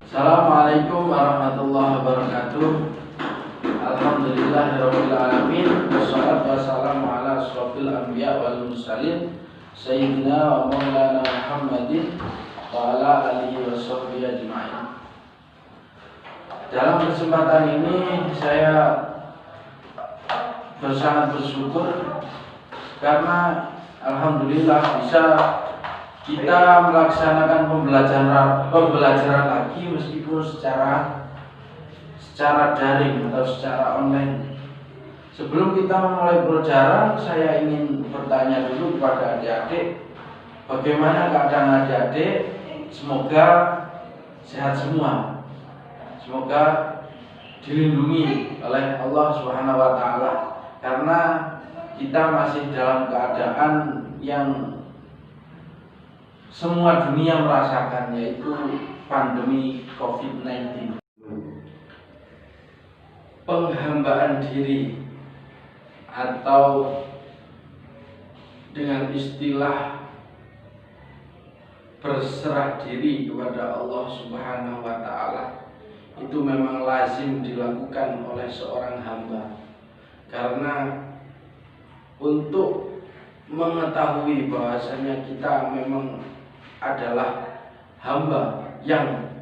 Assalamualaikum warahmatullahi wabarakatuh. Alhamdulillahirabbil alamin. Wassalatu wassalamu ala asyrofil anbiya wal mursalin sayyidina wa maulana Muhammadin wa ala alihi washabbihi ajma'in. Dalam kesempatan ini saya sangat bersyukur karena alhamdulillah bisa kita melaksanakan pembelajaran lagi meskipun secara daring atau secara online. Sebelum kita memulai pelajaran, saya ingin bertanya dulu kepada adik-adik, bagaimana keadaan adik-adik? Semoga sehat semua. Semoga dilindungi oleh Allah Subhanahu wa taala karena kita masih dalam keadaan yang semua dunia merasakan, yaitu pandemi COVID-19. Penghambaan diri atau dengan istilah berserah diri kepada Allah Subhanahu wa taala itu memang lazim dilakukan oleh seorang hamba, karena untuk mengetahui bahwasanya kita memang adalah hamba yang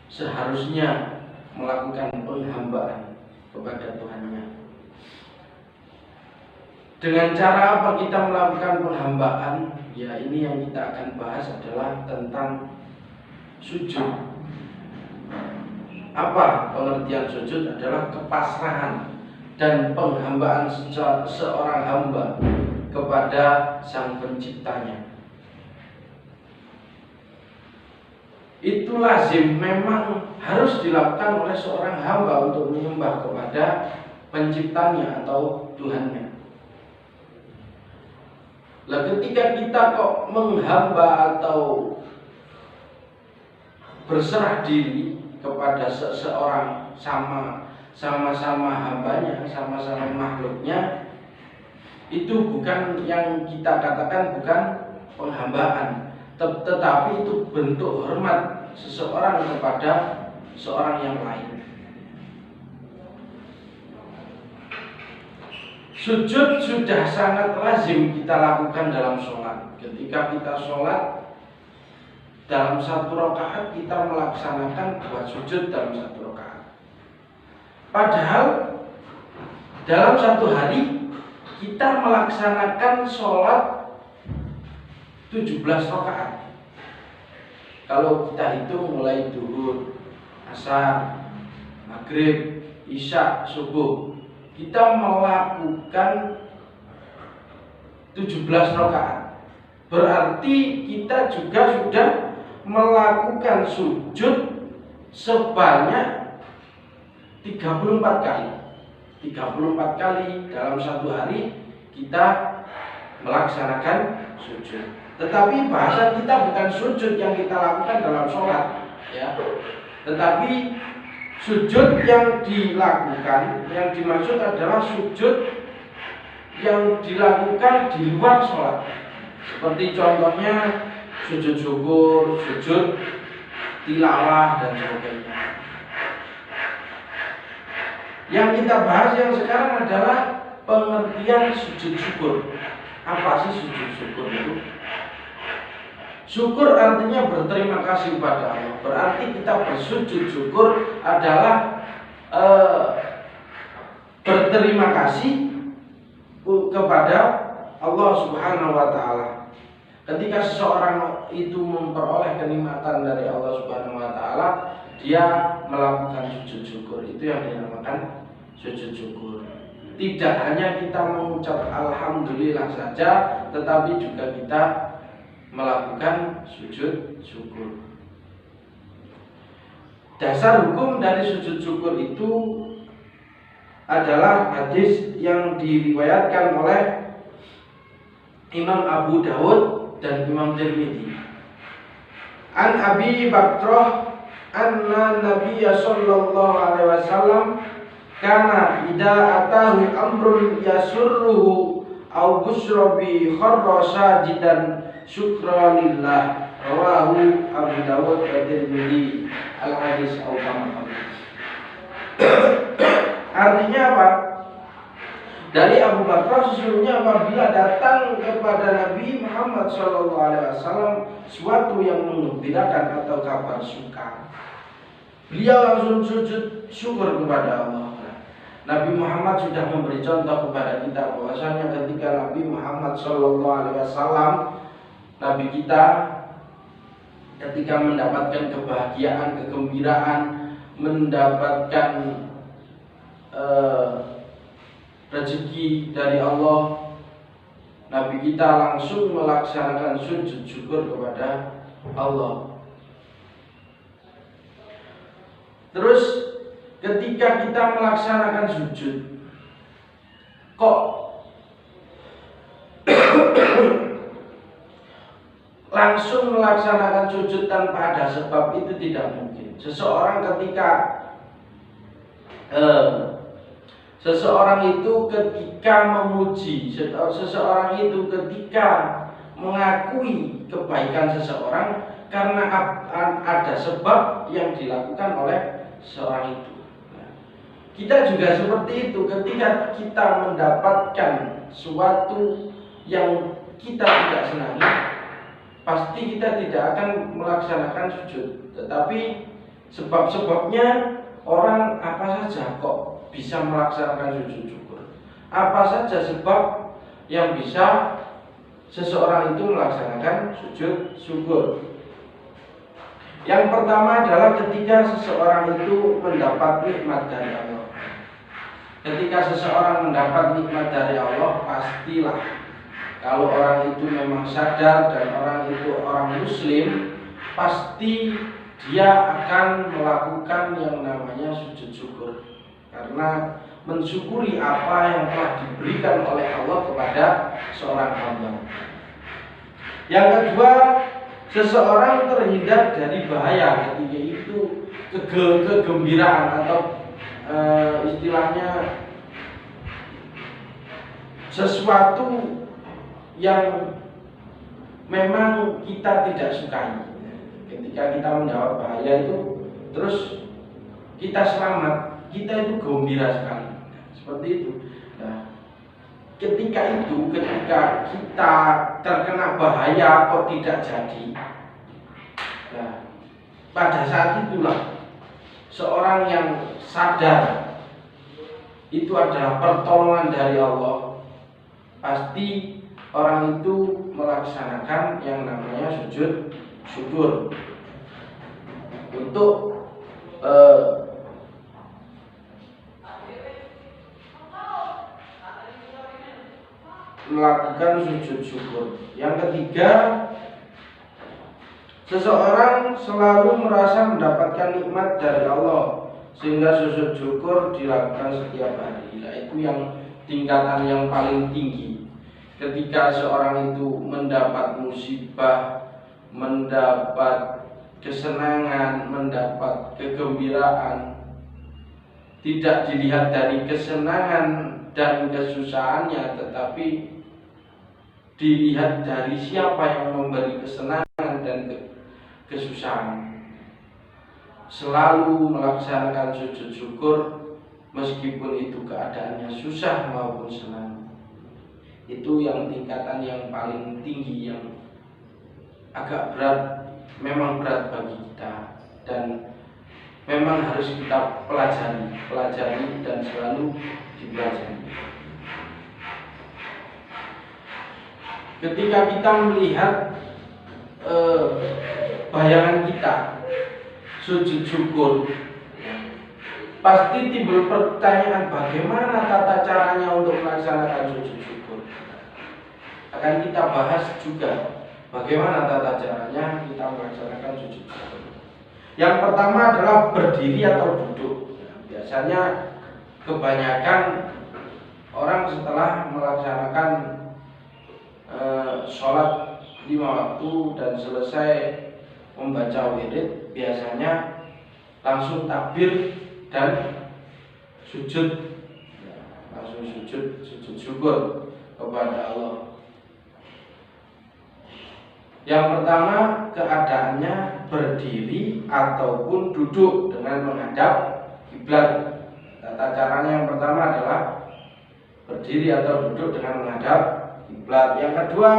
seharusnya melakukan penghambaan kepada Tuhannya. Dengan cara apa kita melakukan penghambaan? Ya, ini yang kita akan bahas adalah tentang sujud. Apa pengertian sujud? Adalah kepasrahan dan penghambaan seorang hamba kepada Sang Penciptanya. Itu lazim, memang harus dilakukan oleh seorang hamba untuk menyembah kepada penciptanya atau Tuhannya. Lah ketika kita kok menghamba atau berserah diri kepada seseorang, sama-sama hambanya, sama-sama makhluknya, itu bukan yang kita katakan bukan penghambaan, tetapi itu bentuk hormat seseorang kepada seorang yang lain. Sujud sudah sangat lazim kita lakukan dalam sholat. Ketika kita sholat, dalam satu rakaat kita melaksanakan 2 sujud dalam satu rakaat. Padahal dalam satu hari kita melaksanakan sholat 17 rakaat. Kalau kita hitung mulai zuhur, asar, maghrib, isya, subuh, kita melakukan 17 rakaat. Berarti kita juga sudah melakukan sujud sebanyak 34 kali. 34 kali dalam satu hari kita melaksanakan sujud. Tetapi bahasa kita bukan sujud yang kita lakukan dalam sholat, ya. Tetapi sujud yang dilakukan, yang dimaksud adalah sujud yang dilakukan di luar sholat. Seperti contohnya sujud syukur, sujud tilawah dan sebagainya. Yang kita bahas yang sekarang adalah pengertian sujud syukur. Apa sih sujud syukur itu? Syukur artinya berterima kasih kepada Allah. Berarti kita bersujud syukur adalah berterima kasih kepada Allah Subhanahu wa taala. Ketika seseorang itu memperoleh kenikmatan dari Allah Subhanahu wa taala, dia melakukan sujud syukur. Itu yang dinamakan sujud syukur. Tidak hanya kita mengucap alhamdulillah saja, tetapi juga kita melakukan sujud syukur. Dasar hukum dari sujud syukur itu adalah hadis yang diriwayatkan oleh Imam Abu Dawud dan Imam Tirmidzi. An Abi Bakrah anna Nabiyya sallallahu alaihi wasallam kana idza atahu amrun yasurruhu aw busra bi kharra sajidan syukranillah Rawahu Abu Dawud wa Tirmidzi al-hadis al-kama. Artinya apa? Dari Abu Bakar sesungguhnya apabila datang kepada Nabi Muhammad SAW suatu yang menggembirakan atau kabar suka, beliau langsung sujud syukur kepada Allah. Nabi Muhammad sudah memberi contoh kepada kita bahwasanya ketika Nabi Muhammad SAW, Nabi kita ketika mendapatkan kebahagiaan, kegembiraan, mendapatkan rezeki dari Allah, Nabi kita langsung melaksanakan sujud syukur kepada Allah. Terus ketika kita melaksanakan sujud, kok langsung melaksanakan sujud tanpa ada sebab, itu tidak mungkin. Seseorang itu ketika memuji, seseorang itu ketika mengakui kebaikan seseorang karena ada sebab yang dilakukan oleh seorang itu. Kita juga seperti itu, ketika kita mendapatkan sesuatu yang kita tidak senangi, pasti kita tidak akan melaksanakan sujud. Tetapi sebab-sebabnya, orang apa saja kok bisa melaksanakan sujud syukur? Apa saja sebab yang bisa seseorang itu melaksanakan sujud syukur? Yang pertama adalah ketika seseorang itu mendapat nikmat dari Allah. Ketika seseorang mendapat nikmat dari Allah, pastilah kalau orang itu memang sadar dan orang itu orang muslim, pasti dia akan melakukan yang namanya sujud syukur, karena mensyukuri apa yang telah diberikan oleh Allah kepada seorang hamba. Yang kedua, seseorang terhindar dari bahaya ketika itu kegembiraan atau istilahnya sesuatu yang memang kita tidak sukai. Ketika kita mendapat bahaya itu, terus kita selamat, kita itu gembira sekali. Seperti itu. Nah, ketika kita terkena bahaya kok tidak jadi, nah, pada saat itulah seorang yang sadar itu adalah pertolongan dari Allah, pasti orang itu melaksanakan yang namanya sujud syukur untuk melakukan sujud syukur. Yang ketiga, seseorang selalu merasa mendapatkan nikmat dari Allah sehingga sujud syukur dilakukan setiap hari. Nah, itu yang tingkatan yang paling tinggi. Ketika seorang itu mendapat musibah, mendapat kesenangan, mendapat kegembiraan, tidak dilihat dari kesenangan dan kesusahannya, tetapi dilihat dari siapa yang memberi kesenangan dan kesusahan. Selalu melaksanakan sujud syukur meskipun itu keadaannya susah maupun senang. Itu yang tingkatan yang paling tinggi, yang agak berat, memang berat bagi kita dan memang harus kita pelajari dan selalu dipelajari. Ketika kita melihat bayangan kita sujud syukur, pasti timbul pertanyaan bagaimana tata caranya untuk melaksanakan sujud syukur. Akan kita bahas juga bagaimana tata caranya kita melaksanakan sujud syukur. Yang pertama adalah berdiri atau duduk. Biasanya kebanyakan orang setelah melaksanakan sholat 5 waktu dan selesai membaca wirid, biasanya langsung takbir dan sujud, langsung sujud syukur kepada Allah. Yang pertama, keadaannya berdiri ataupun duduk dengan menghadap kiblat. Tata caranya yang pertama adalah berdiri atau duduk dengan menghadap kiblat. Yang kedua,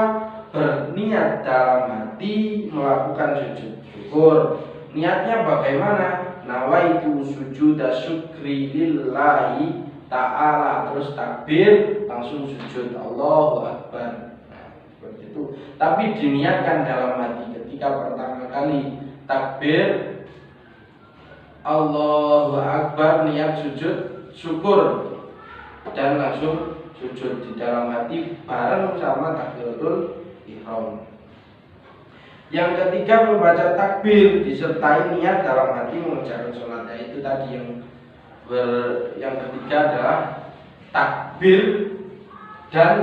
berniat dalam hati melakukan sujud syukur. Niatnya bagaimana? Nawaitu sujuda syukri lillahi ta'ala, terus takbir, langsung sujud, Allahu Akbar. Nah, seperti itu. Tapi diniatkan dalam hati. Ketika pertama kali takbir Allahu Akbar, niat sujud syukur dan langsung sujud di dalam hati bareng sama takbiratul ihram. Yang ketiga, membaca takbir disertai niat dalam hati mengerjakan sholat. Itu tadi yang ketiga adalah takbir dan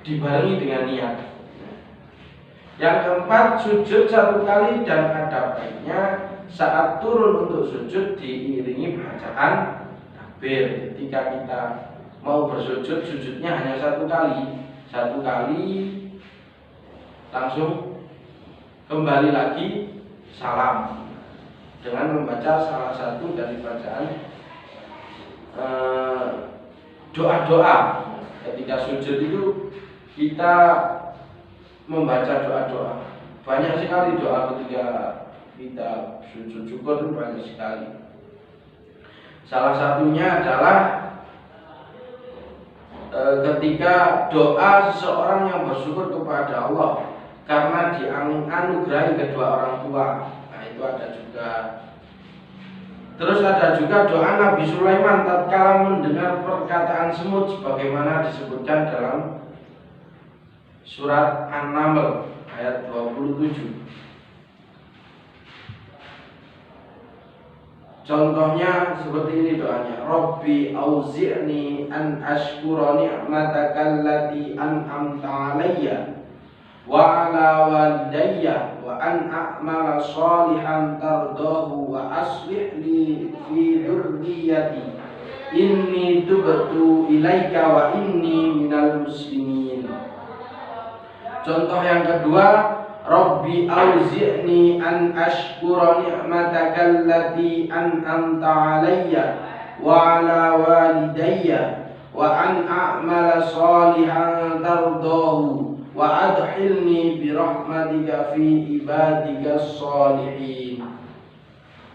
dibarengi dengan niat. Yang keempat, sujud satu kali dan ada baiknya saat turun untuk sujud diiringi bacaan takbir. Ketika kita mau bersujud, sujudnya hanya satu kali langsung kembali lagi salam dengan membaca salah satu dari bacaan doa-doa. Ketika sujud itu kita membaca doa-doa. Banyak sekali doa ketika kita sujud syukur itu banyak sekali. Salah satunya adalah ketika doa seseorang yang bersyukur kepada Allah karena dianugerahi kedua orang tua. Nah, itu ada juga. Terus ada juga doa Nabi Sulaiman tatkala mendengar perkataan semut sebagaimana disebutkan dalam surat An-Naml ayat 27. Contohnya seperti ini doanya, Rabbi auzi'ni an ashkura ni'mataka allati an'amta 'alayya wa 'ala walidayya wa an a'mala shalihan tardahu wa aslih li fi dzurriyyati inni tubtu ilaika wa inni minal muslimin. Contoh yang kedua, Rabbi auzi'ni an ashkura ni'mataka allati an'amta 'alayya wa 'ala walidayya wa an a'mala shalihan tardahu wa adkhilni bi rahmatika fi ibadika sholihin.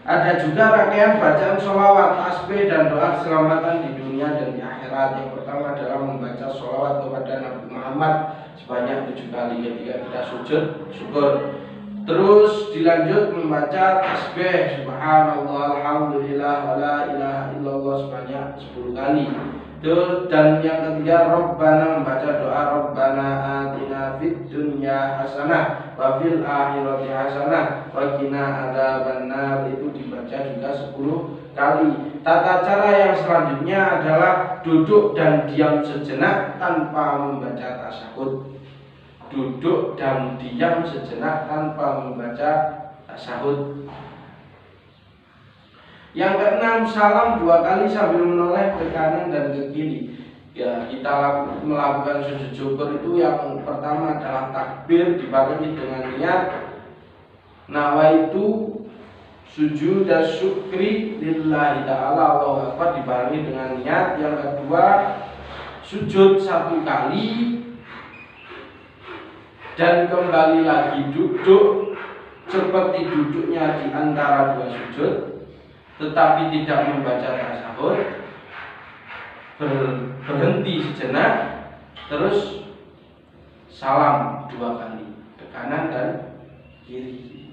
Ada juga rangkaian bacaan sholawat, tasbih dan doa keselamatan di dunia dan di akhirat. Yang pertama adalah membaca sholawat kepada Nabi Muhammad sebanyak 7 kali ketika kita sujud syukur. Terus dilanjut membaca tasbih subhanallah alhamdulillah wa la ilaha illallah sebanyak 10 kali. Terus dan yang ketiga Rabbana, membaca doa Rabbana atina fid dunya hasanah wa fil akhirati hasanah wa qina adzabannar, itu dibaca juga 10 kali. Tata cara yang selanjutnya adalah duduk dan diam sejenak tanpa membaca tasyahud. Duduk dan diam sejenak tanpa membaca tasyahud. Yang keenam, salam 2 kali sambil menoleh ke kanan dan ke kiri. Ya, kita melakukan sujud syukur itu yang pertama adalah takbir dibarengi dengan niat nawaitu sujud dan syukri lillahi ta'ala Allahu Akbar dibarengi dengan niat. Yang kedua, sujud 1 kali dan kembali lagi duduk seperti duduknya di antara 2 sujud, tetapi tidak membaca tasyahud, berhenti sejenak, terus salam 2 kali ke kanan dan kiri.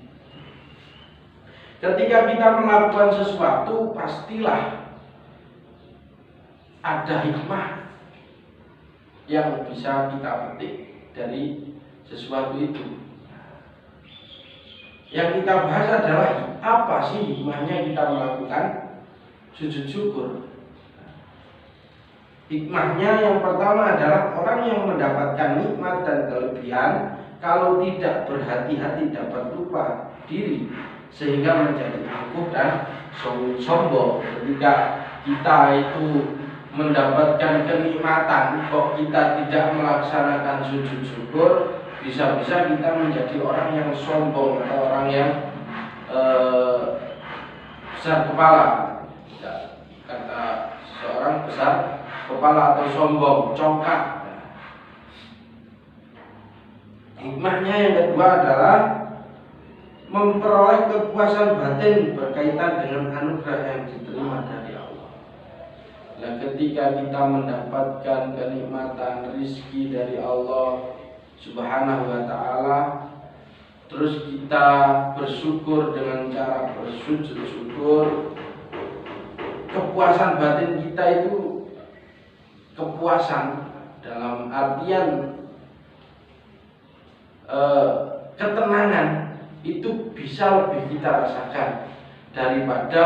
Ketika kita melakukan sesuatu, pastilah ada hikmah yang bisa kita petik dari sesuatu itu. Yang kita bahas adalah apa sih hikmahnya kita melakukan sujud syukur. Hikmahnya yang pertama adalah orang yang mendapatkan nikmat dan kelebihan kalau tidak berhati-hati dapat lupa diri sehingga menjadi angkuh dan sombong. Ketika kita itu mendapatkan kenikmatan kok kita tidak melaksanakan sujud syukur, bisa-bisa kita menjadi orang yang sombong atau orang yang besar kepala. Kata seorang besar kepala atau sombong, congkak. Hikmahnya yang kedua adalah memperoleh kepuasan batin berkaitan dengan anugerah yang diterima dari Allah. Nah, ketika kita mendapatkan kenikmatan rizki dari Allah Subhanahu wa ta'ala, terus kita bersyukur dengan cara bersujud syukur, kepuasan batin kita itu kepuasan dalam artian ketenangan itu bisa lebih kita rasakan daripada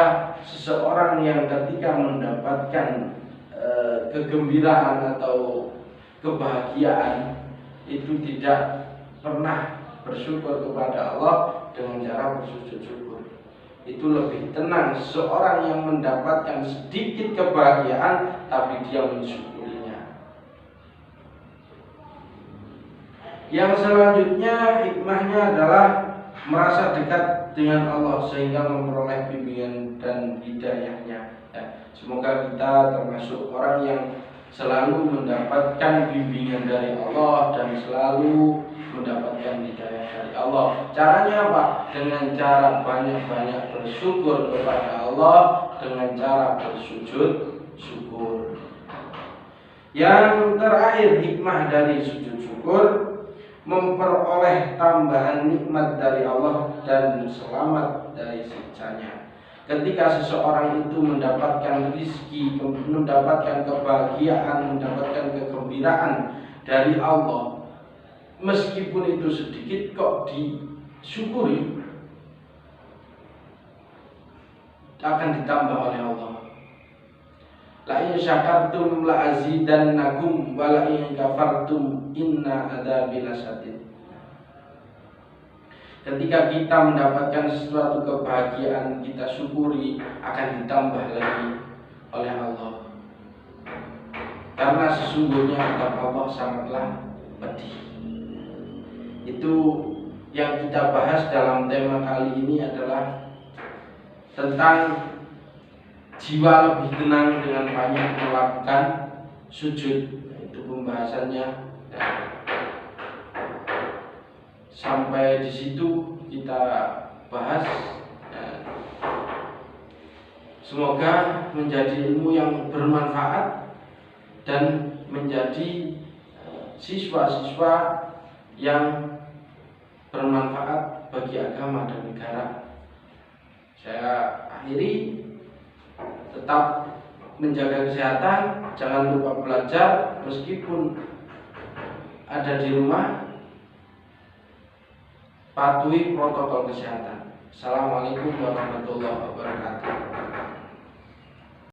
seseorang yang ketika mendapatkan kegembiraan atau kebahagiaan itu tidak pernah bersyukur kepada Allah dengan cara bersujud syukur. Itu lebih tenang seseorang yang mendapatkan sedikit kebahagiaan tapi dia mensyukurinya. Yang selanjutnya hikmahnya adalah merasa dekat dengan Allah sehingga memperoleh bimbingan dan hidayahnya. Semoga kita termasuk orang yang selalu mendapatkan bimbingan dari Allah dan selalu mendapatkan hidayah dari Allah. Caranya apa? Dengan cara banyak-banyak bersyukur kepada Allah, dengan cara bersujud syukur. Yang terakhir hikmah dari sujud syukur, memperoleh tambahan nikmat dari Allah dan selamat dari siksanya. Ketika seseorang itu mendapatkan rizki, mendapatkan kebahagiaan, mendapatkan kegembiraan dari Allah, meskipun itu sedikit kok disyukuri, akan ditambah oleh Allah. La in syakartum la azidannakum wa la in kafartum inna adzabi lasyadid. Ketika kita mendapatkan sesuatu kebahagiaan, kita syukuri, akan ditambah lagi oleh Allah. Karena sesungguhnya azab Allah sangatlah pedih. Itu yang kita bahas dalam tema kali ini adalah tentang jiwa lebih tenang dengan banyak melakukan sujud. Itu pembahasannya. Sampai di situ kita bahas. Semoga menjadi ilmu yang bermanfaat dan menjadi siswa-siswa yang bermanfaat bagi agama dan negara. Saya akhiri, tetap menjaga kesehatan, jangan lupa belajar meskipun ada di rumah. Patuhi protokol kesehatan. Assalamualaikum warahmatullahi wabarakatuh.